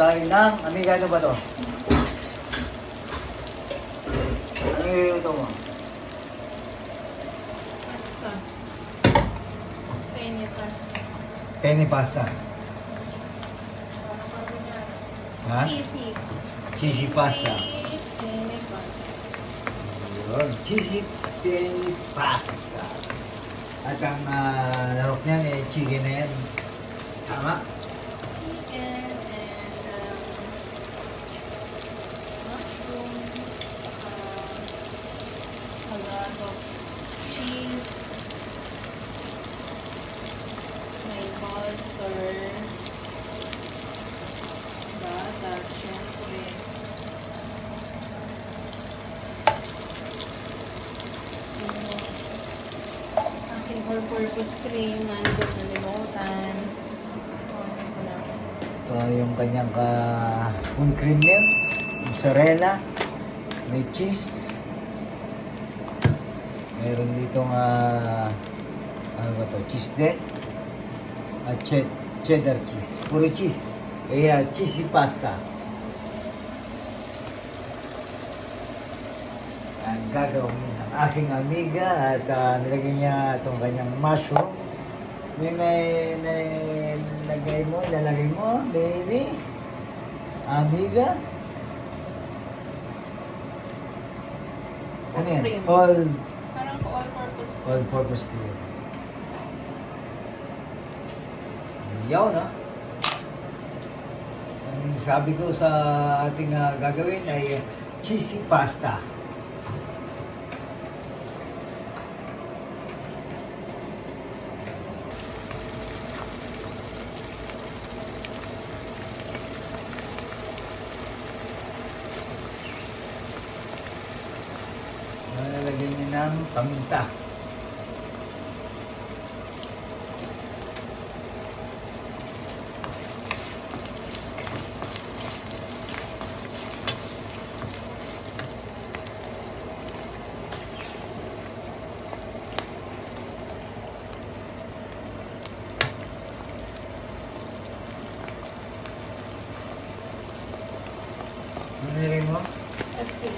tayo ng, amiga, ano ba to? Ano yung luluto mo? Pasta. Penne pasta. Penne pasta. Parang carbonara. Ha? Cheesy. Cheesy pasta. Penne pasta. Yun, cheesy penne pasta. At ang larok niyan eh, chicken na yan. Tama? Chicken and mushroom. A lot of cheese. May butter. At syempre. Aking all-purpose cream, nandun nalimutan. Ito yung kanyang full cream milk, mozzarella, may cheese. Meron dito ano ba to, cheese din. At cheddar cheese, puro cheese. Kaya cheesy pasta. Ang gagawin ng aking amiga at nilagay niya itong kanyang mushroom. Lalagay mo, baby. Amiga. Ano yan? Cream. Parang all-purpose cream. All-purpose cream. Yaw, no? Ang sabi ko sa ating gagawin ay cheesy pasta. Lalagyan niyo ng paminta. Ano nilagay mo? Asin.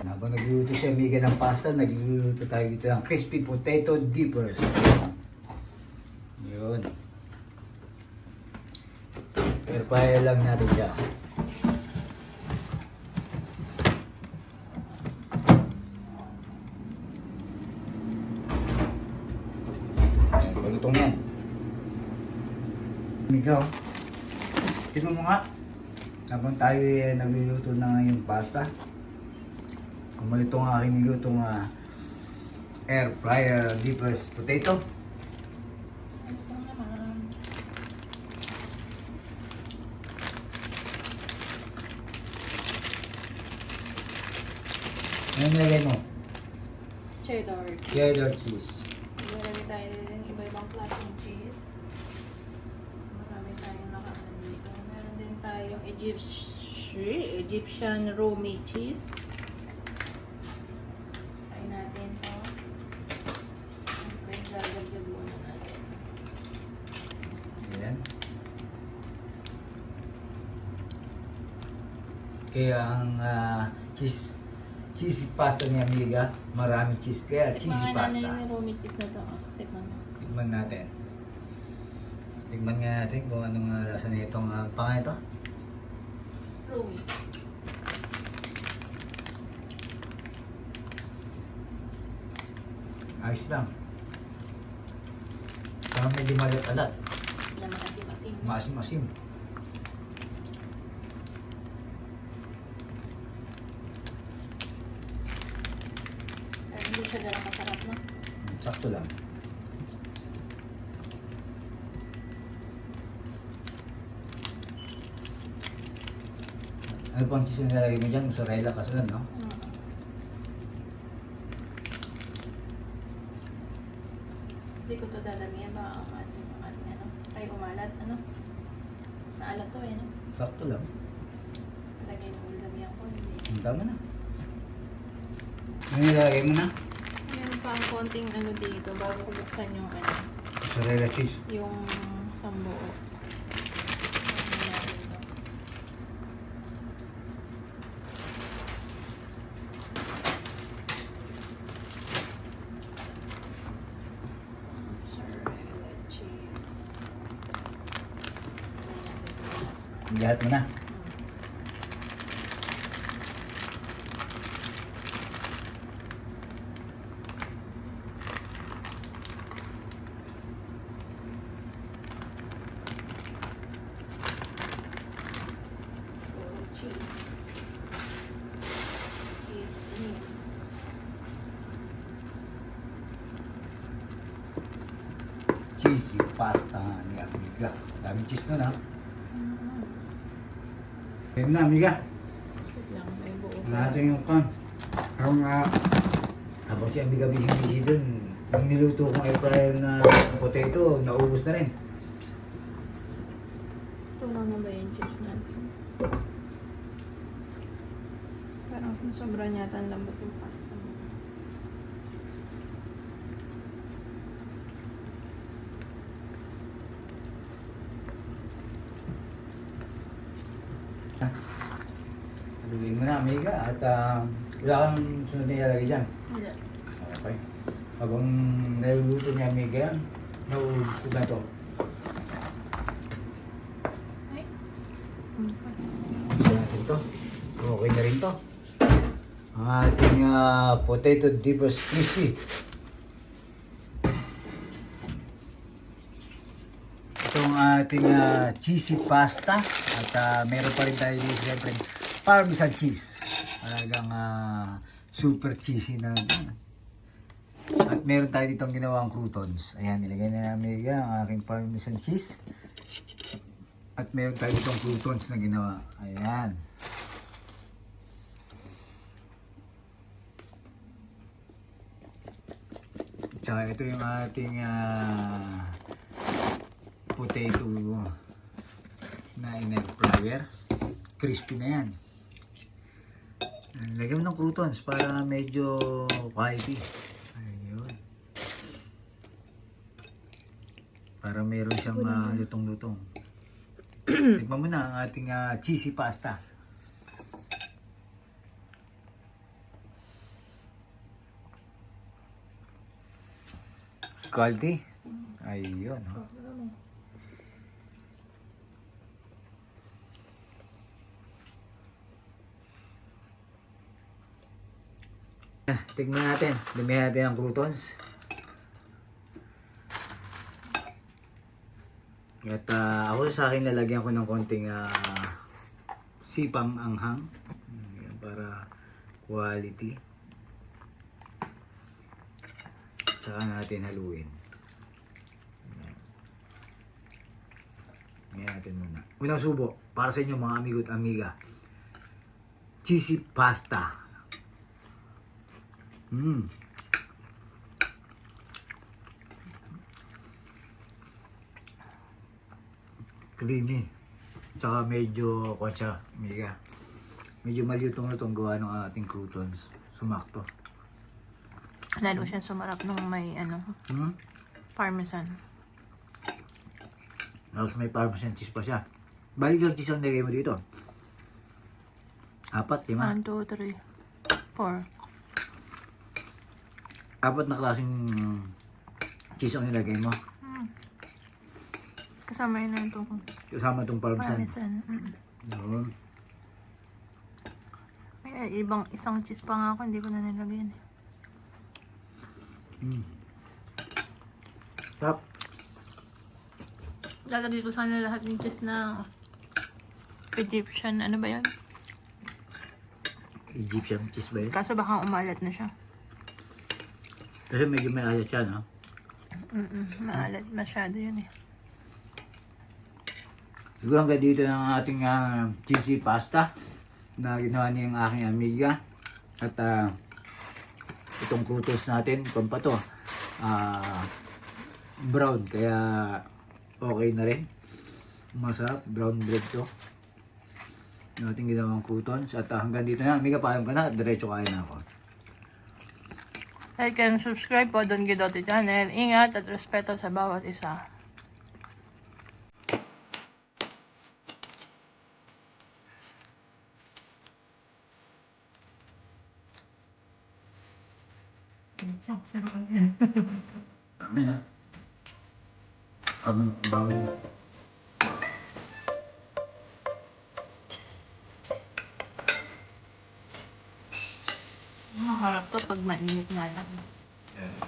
Habang nagluluto si amiga ng pasta, nagluluto tayo dito ng crispy potato dippers. Yun. Pero kaya lang natin siya. Ayan, palutong yan. Amiga, oh. Tignan mo nga. Habang tayo nagluluto na ngayong pasta. Kumalito ang aking nilutong air fryer dippers potato. Ito naman. Ano nilagay mo? Cheddar. Cheddar cheese. Marami tayo din iba-ibang klaseng cheese. So, marami tayong nakaano dito. Meron din tayong Egyptian Romi cheese. Try natin to. Siyempre, gagagag muna natin. Ayan. Kaya ang cheesy pasta ni amiga, maraming cheese. Kaya cheesy Tikman nga pasta. na yung Romi cheese na to. Tikman mo. Tignan natin. Tignan nga natin kung anong lasa nitong pangalan ito. Romi. Ayos lang. Saka medyo malat-alat. Na maasim-asim. Maasim-asim. Pero hindi siya ganun masarap, no? Sakto lang. Ano pang cheese na nilagay mo dyan? Mozzarella kasunod, no? Hindi ko to dadamihan. Baka ang maasim ang ating ano. Ay, umalat. Ano? Maalat to eh, no? Sakto lang. Lagay mo damihan ko. Hindi. Ang tama na. Ano nilagay mo na? Meron pa ang konting ano dito bago ko buksan yung ano. Mozzarella cheese. Yung sambuo. Ano natin to? Mozzarella cheese. Lahat mo na. Puro cheese. Cheese mix. Cheesy pasta ni Amiga. Daming cheese nun, ha? Kaya na, Amiga. Wait lang, may buo pa. Natin yung kan. Habang si Amiga busy dun, yung niluto kong air fryer na potato, naubos na rin. Tumama ba yung cheese natin? Parang sobrang yata ang lambot yung pasta mo. Haluin mo na, Amiga. At wala kang sunod na ilalagay dyan. Wala. Okay. Habang naluluto ni Amiga yan, naubos ko na to. Ay. Gusto natin to. Okay na rin to. Ang ating potato deep roast crispy. Itong ating cheesy pasta. At meron pa rin tayo dito siyempre parmesan cheese. Talagang super cheesy na. At meron tayo ditong ginawang croutons. Ayan, nilagay na namin ang aking parmesan cheese. At meron tayo ditong croutons na ginawa. Ayan. Tsaka ito yung ating potato na in-air fryer. Crispy na yan. Lagyan mo ng croutons para medyo quality. Ayun. Para meron siyang lutong-lutong. Tikman mo na ang ating cheesy pasta. Quality. Ayun. Oh. Tignan natin. Lumihan natin ang croutons. At ako sa akin lalagyan ko ng konting sipang anghang. Ayan, para quality. Saka natin haluin. Ngayon natin muna. Unang subo, para sa inyo mga amigo at amiga. Cheesy pasta. Creamy. Tsaka medyo kotsa, amiga. Medyo malutong-lutong gawa ng ating croutons. Sumakto. Lalo siya sumarap nung may parmesan. Tapos may parmesan cheese pa siya. Balik lang cheese ang nilagay mo dito. 4, 5. 1, 2, 3, 4. 4 na klaseng cheese ang nilagay mo. Kasama yun na itong Kasama itong parmesan. Yun. May isang cheese pa nga ako, hindi ko na nilagyan. Sarap. Lalagay ko sana lahat ng cheese na Egyptian, ano ba yan? Egyptian cheese ba yun? Kaso baka umalat na siya. Kasi medyo may alat siya, no? Maalat masyado yun eh. Siguro hanggang dito ng ating cheesy pasta na ginawa niya yung aking amiga. At itong kutos natin, kung pa to, brown. Kaya okay na rin. Masarap, brown bread to. Yung ating ginawang croutons. At hanggang dito na, amiga, paalam ka na. Diretso kain na ako. Like and subscribe po Don Guidote Channel. Ingat at respeto sa bawat isa. Dami na. Bangon. Maharap to pag mainit nga lang. Yeah.